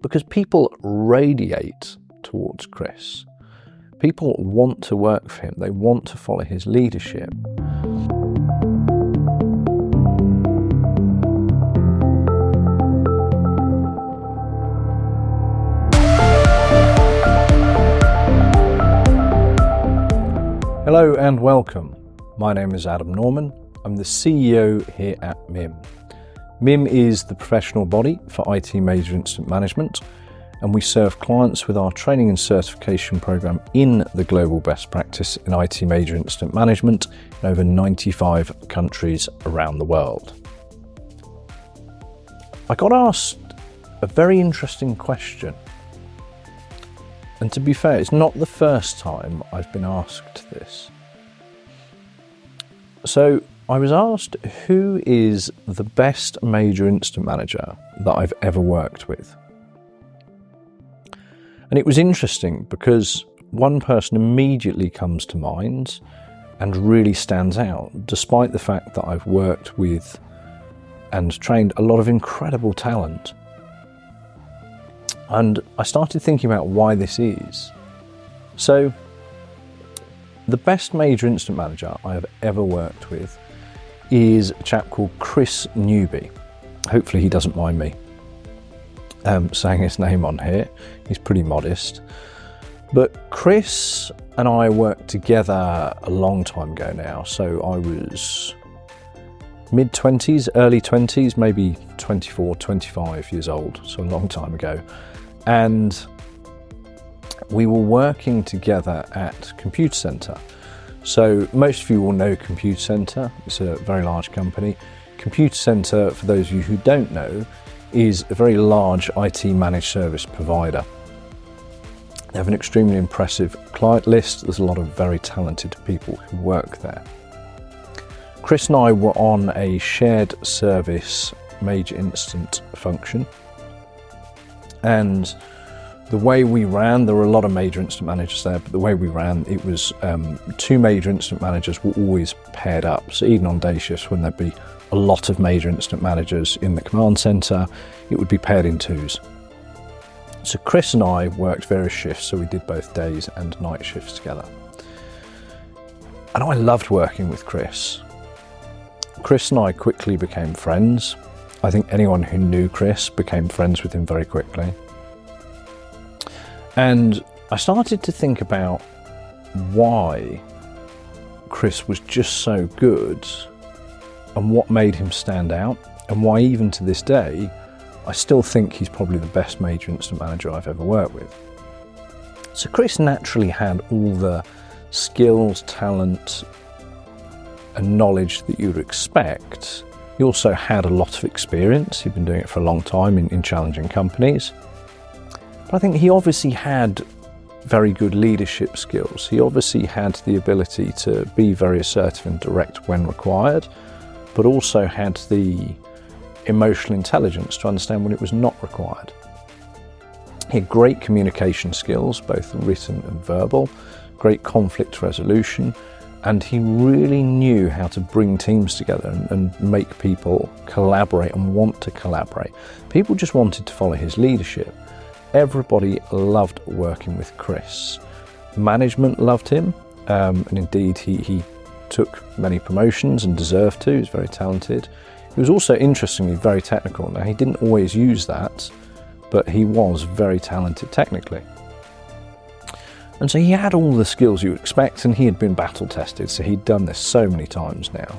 because people radiate towards Chris. People want to work for him. They want to follow his leadership. Hello and welcome. My name is Adam Norman. I'm the CEO here at MIM. MIM is the professional body for IT Major Incident Management, and we serve clients with our training and certification program in the global best practice in IT Major Incident Management in over 95 countries around the world. I got asked a very interesting question. And to be fair, it's not the first time I've been asked this. So I was asked, who is the best major incident manager that I've ever worked with? And it was interesting because one person immediately comes to mind and really stands out, despite the fact that I've worked with and trained a lot of incredible talent. And I started thinking about why this is. So, the best major incident manager I have ever worked with is a chap called Chris Newby. Hopefully he doesn't mind me saying his name on here. He's pretty modest. But Chris and I worked together a long time ago now. So I was mid-20s, early 20s, maybe 24, 25 years old. So a long time ago. And we were working together at Computer Centre. So most of you will know Computer Centre. It's a very large company. Computer Centre, for those of you who don't know, is a very large IT managed service provider. They have an extremely impressive client list. There's a lot of very talented people who work there. Chris and I were on a shared service major incident function. And the way we ran, there were a lot of major incident managers there, but the way we ran, it was two major incident managers were always paired up. So even on day shifts, when there'd be a lot of major incident managers in the command centre, it would be paired in twos. So Chris and I worked various shifts, so we did both days and night shifts together. And I loved working with Chris. Chris and I quickly became friends. I think anyone who knew Chris became friends with him very quickly. And I started to think about why Chris was just so good and what made him stand out, and why even to this day, I still think he's probably the best major incident manager I've ever worked with. So Chris naturally had all the skills, talent, and knowledge that you would expect. He also had a lot of experience. He'd been doing it for a long time in challenging companies. But I think he obviously had very good leadership skills. He obviously had the ability to be very assertive and direct when required, but also had the emotional intelligence to understand when it was not required. He had great communication skills, both written and verbal, great conflict resolution, and he really knew how to bring teams together and make people collaborate and want to collaborate. People just wanted to follow his leadership. Everybody loved working with Chris. Management loved him, and indeed he took many promotions and deserved to. He was very talented. He was also, interestingly, very technical. Now, he didn't always use that, but he was very talented technically. And so he had all the skills you would expect, and he had been battle tested, so he'd done this so many times now.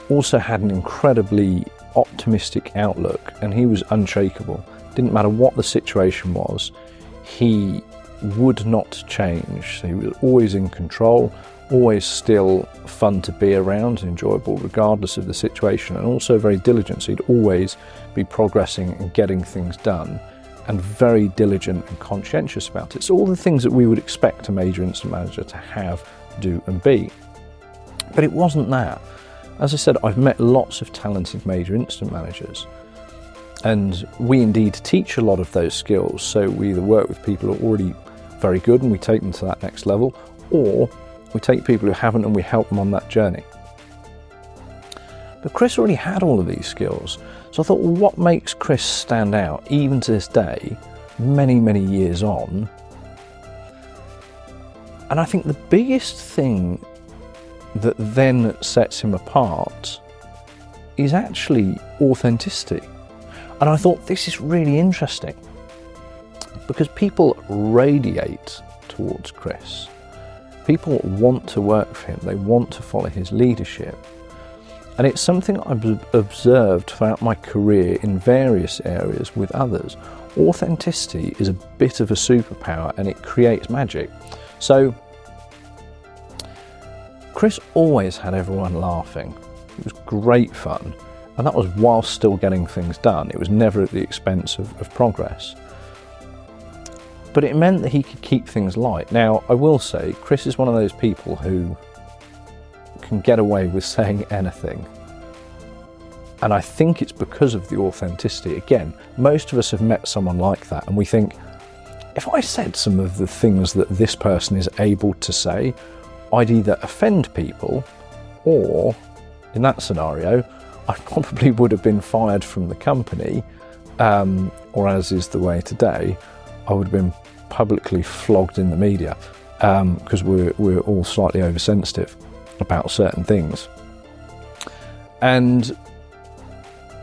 Also had an incredibly optimistic outlook, and he was unshakable. Didn't matter what the situation was, he would not change. So he was always in control, always still fun to be around, enjoyable regardless of the situation, and also very diligent. So he'd always be progressing and getting things done, and very diligent and conscientious about it. So all the things that we would expect a major incident manager to have, do and be. But it wasn't that. As I said, I've met lots of talented major incident managers, and we indeed teach a lot of those skills. So we either work with people who are already very good and we take them to that next level, or we take people who haven't and we help them on that journey. But Chris already had all of these skills. So I thought, well, what makes Chris stand out, even to this day, many, many years on? And I think the biggest thing that then sets him apart is actually authenticity. And I thought, this is really interesting, because people radiate towards Chris. People want to work for him, they want to follow his leadership. And it's something I've observed throughout my career in various areas with others. Authenticity is a bit of a superpower, and it creates magic. So Chris always had everyone laughing. It was great fun, and that was whilst still getting things done. It was never at the expense of progress. But it meant that he could keep things light. Now, I will say, Chris is one of those people who can get away with saying anything. And I think it's because of the authenticity. Again, most of us have met someone like that, and we think, if I said some of the things that this person is able to say, I'd either offend people, or in that scenario, I probably would have been fired from the company, or as is the way today, I would have been publicly flogged in the media, because we're all slightly oversensitive about certain things. And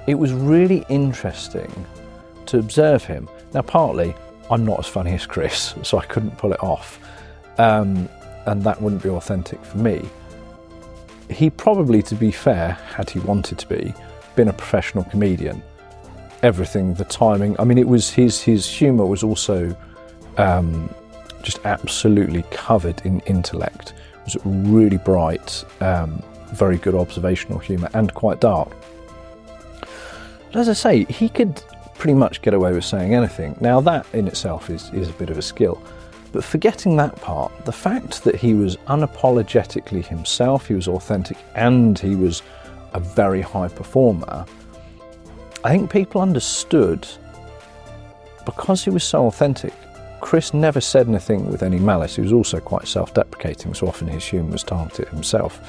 it was really interesting to observe him. Now, partly, I'm not as funny as Chris, so I couldn't pull it off, and that wouldn't be authentic for me. He probably, to be fair, had he wanted to be, been a professional comedian. Everything, the timing, I mean, it was his humour was also just absolutely covered in intellect. It was really bright, very good observational humour, and quite dark. But as I say, he could pretty much get away with saying anything. Now, that in itself is a bit of a skill. But forgetting that part, the fact that he was unapologetically himself, he was authentic, and he was a very high performer, I think people understood, because he was so authentic. Chris never said anything with any malice. He was also quite self-deprecating, so often his humour was targeted at himself.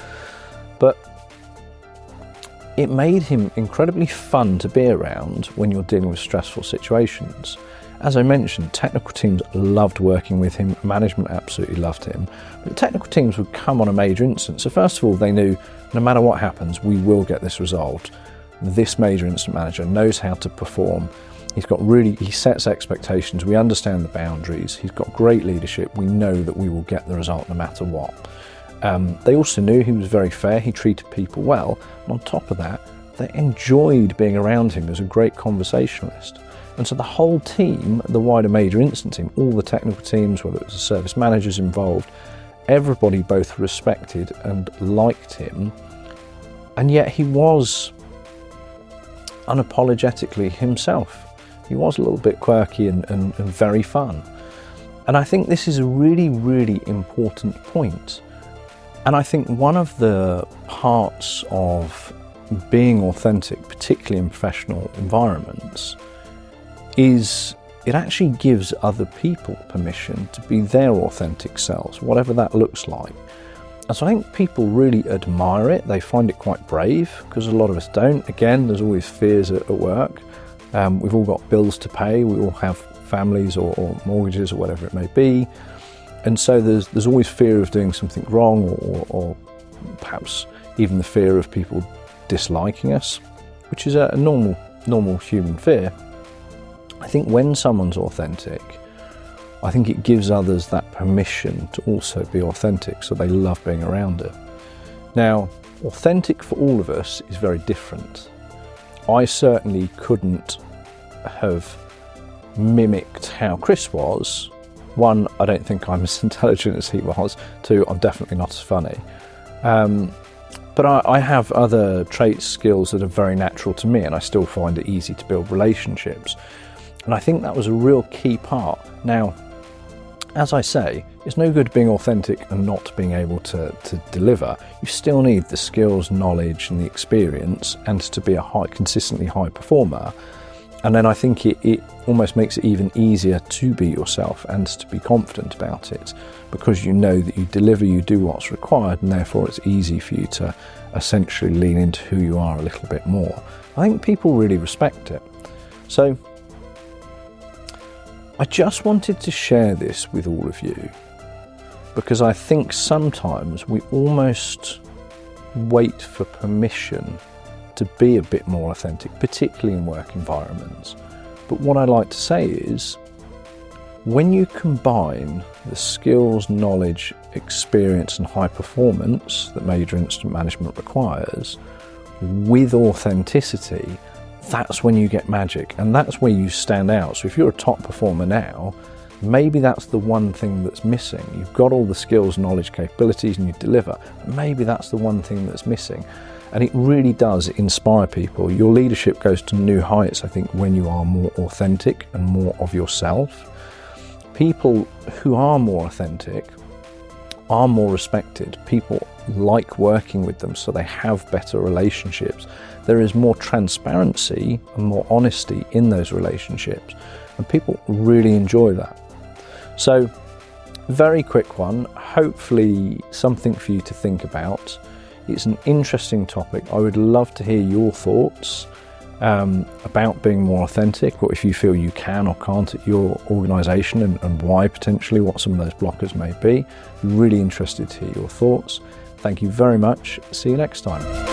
But it made him incredibly fun to be around when you're dealing with stressful situations. As I mentioned, technical teams loved working with him, management absolutely loved him. But technical teams would come on a major incident. So first of all, they knew no matter what happens, we will get this resolved. This major incident manager knows how to perform. He sets expectations, we understand the boundaries, he's got great leadership, we know that we will get the result no matter what. They also knew he was very fair, he treated people well, and on top of that, they enjoyed being around him as a great conversationalist. And so the whole team, the wider major incident team, all the technical teams, whether it was the service managers involved, everybody both respected and liked him, and yet he was unapologetically himself. He was a little bit quirky and very fun. And I think this is a really, really important point. And I think one of the parts of being authentic, particularly in professional environments, is it actually gives other people permission to be their authentic selves, whatever that looks like. And so I think people really admire it. They find it quite brave, because a lot of us don't. Again, there's always fears at work. We've all got bills to pay. We all have families or mortgages or whatever it may be. And so there's always fear of doing something wrong, or perhaps even the fear of people disliking us, which is a normal human fear. I think when someone's authentic, I think it gives others that permission to also be authentic, so they love being around it. Now, authentic for all of us is very different. I certainly couldn't have mimicked how Chris was. One, I don't think I'm as intelligent as he was. Two, I'm definitely not as funny. But I have other traits, skills that are very natural to me, and I still find it easy to build relationships. And I think that was a real key part. Now, as I say, it's no good being authentic and not being able to deliver. You still need the skills, knowledge and the experience, and to be a consistently high performer. And then I think it almost makes it even easier to be yourself and to be confident about it, because you know that you deliver, you do what's required, and therefore it's easy for you to essentially lean into who you are a little bit more. I think people really respect it. So I just wanted to share this with all of you, because I think sometimes we almost wait for permission to be a bit more authentic, particularly in work environments. But what I like to say is, when you combine the skills, knowledge, experience and high performance that major incident management requires with authenticity, that's when you get magic, and that's where you stand out. So if you're a top performer now, maybe that's the one thing that's missing. You've got all the skills, knowledge, capabilities, and you deliver. Maybe that's the one thing that's missing. And it really does inspire people. Your leadership goes to new heights, I think, when you are more authentic and more of yourself. People who are more authentic are more respected. People like working with them, so they have better relationships. There is more transparency and more honesty in those relationships, and people really enjoy that. So, very quick one, hopefully something for you to think about. It's an interesting topic. I would love to hear your thoughts about being more authentic, or if you feel you can or can't at your organisation, and why potentially, what some of those blockers may be. Really interested to hear your thoughts. Thank you very much. See you next time.